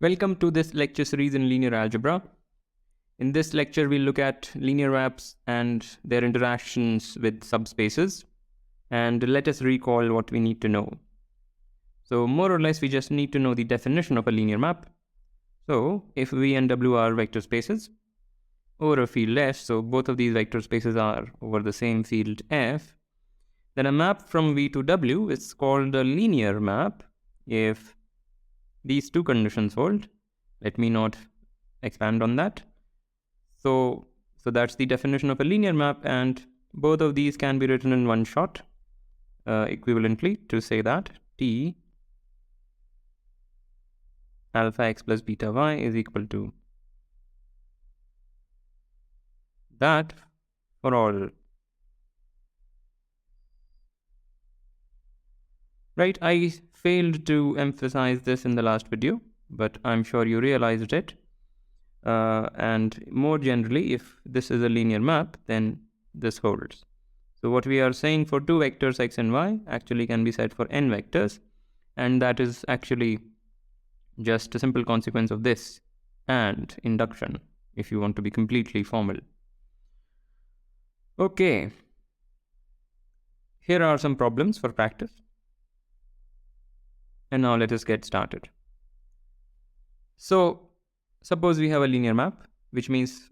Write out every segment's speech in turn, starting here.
Welcome to this lecture series in linear algebra. In this lecture, we'll look at linear maps and their interactions with subspaces. And let us recall what we need to know. So more or less, we just need to know the definition of a linear map. So if V and W are vector spaces over a field F, so both of these vector spaces are over the same field F, then a map from V to W is called a linear map if these two conditions hold. Let me not expand on that. So that's the definition of a linear map, and both of these can be written in one shot equivalently to say that T alpha x plus beta y is equal to that for all. Right, I failed to emphasize this in the last video, but I'm sure you realized it. And more generally, if this is a linear map, then this holds. So what we are saying for two vectors x and y actually can be said for n vectors, and that is actually just a simple consequence of this and induction, if you want to be completely formal. Okay, here are some problems for practice. And now let us get started. So suppose we have a linear map, which means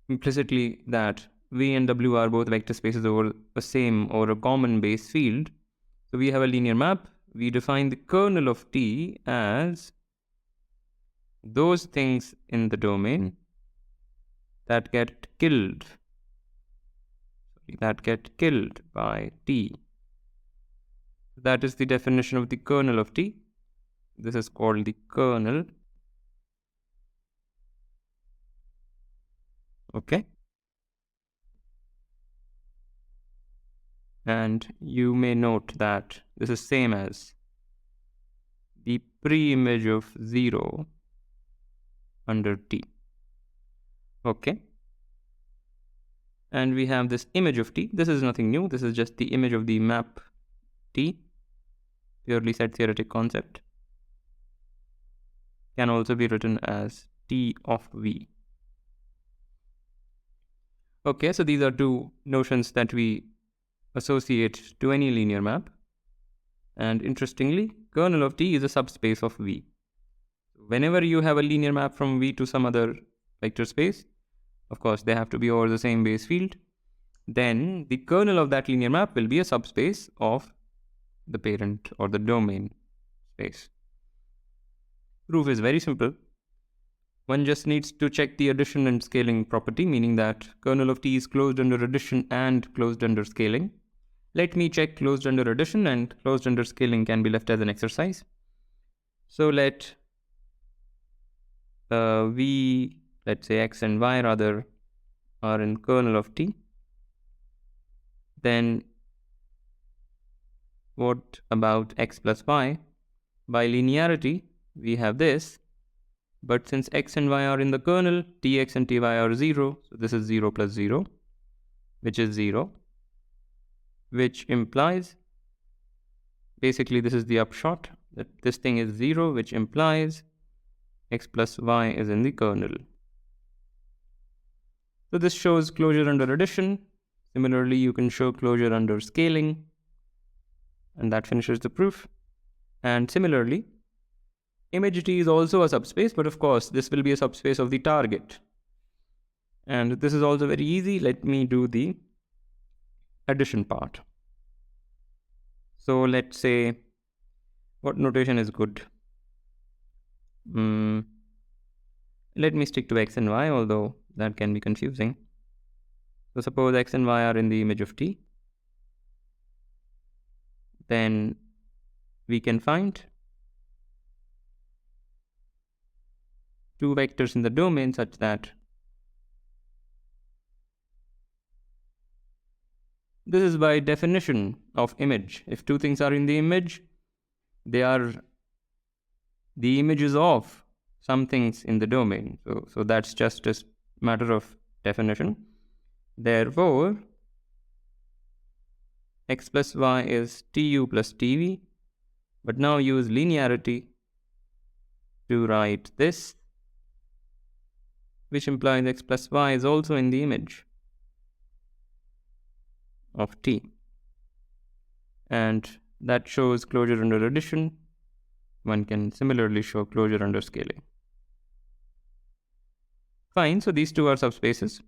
implicitly that V and W are both vector spaces over a same or a common base field. So we have a linear map. We define the kernel of T as those things in the domain that get killed by T. That is the definition of the kernel of T. This is called the kernel. Okay. And you may note that this is same as the preimage of 0 under T. Okay. And we have this image of T. This is nothing new. This is just the image of the map T. Purely set theoretic concept. Can also be written as T of V. Okay, so these are two notions that we associate to any linear map. And interestingly, kernel of T is a subspace of V. Whenever you have a linear map from V to some other vector space, of course they have to be over the same base field, then the kernel of that linear map will be a subspace of the parent or the domain space. Proof is very simple. One just needs to check the addition and scaling property, meaning that kernel of T is closed under addition and closed under scaling. Let me check closed under addition, and closed under scaling can be left as an exercise. So let V, let's say x and y rather, are in kernel of T. Then what about x plus y? By linearity, we have this. But since x and y are in the kernel, tx and ty are 0. So this is 0 plus 0, which is 0. Which implies, basically this is the upshot, that this thing is 0, which implies x plus y is in the kernel. So this shows closure under addition. Similarly, you can show closure under scaling. And that finishes the proof. And similarly, image T is also a subspace, but of course, this will be a subspace of the target. And this is also very easy. Let me do the addition part. So let's say, what notation is good? Let me stick to x and y, although that can be confusing. So suppose x and y are in the image of T. Then we can find two vectors in the domain such that this is by definition of image. If two things are in the image, they are the images of some things in the domain. So that's just a matter of definition. Therefore, x plus y is tu plus tv, but now use linearity to write this, which implies x plus y is also in the image of T. And that shows closure under addition. One can similarly show closure under scaling. Fine, so these two are subspaces.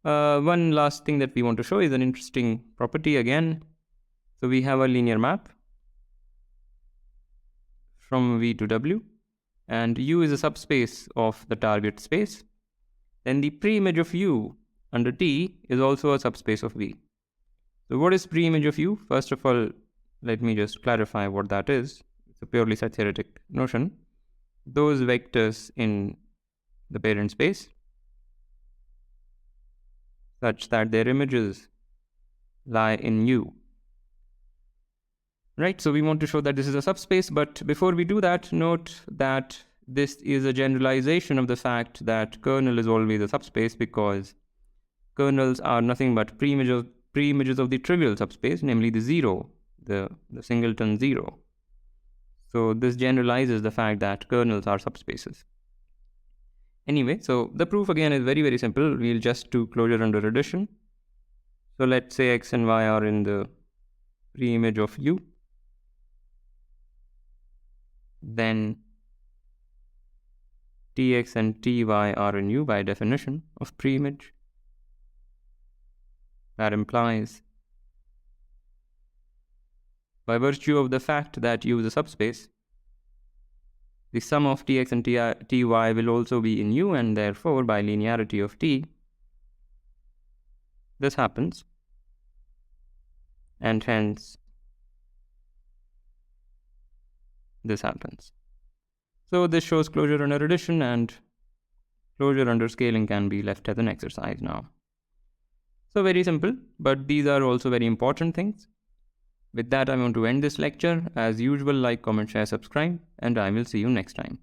One last thing that we want to show is an interesting property again. So we have a linear map from V to W, and U is a subspace of the target space. Then the preimage of U under T is also a subspace of V. So what is preimage of U? First of all, let me just clarify what that is. It's a purely set theoretic notion. Those vectors in the parent space such that their images lie in U. Right, so we want to show that this is a subspace, but before we do that, note that this is a generalization of the fact that kernel is always a subspace, because kernels are nothing but preimages of the trivial subspace, namely the zero, the singleton zero. So this generalizes the fact that kernels are subspaces. Anyway, so the proof again is very, very simple. We'll just do closure under addition. So let's say x and y are in the preimage of U. Then Tx and Ty are in U by definition of preimage. That implies, by virtue of the fact that U is a subspace, the sum of Tx and Ty will also be in U, and therefore by linearity of T, this happens, and hence this happens. So this shows closure under addition, and closure under scaling can be left as an exercise now. So very simple, but these are also very important things. With that, I want to end this lecture. As usual, like, comment, share, subscribe, and I will see you next time.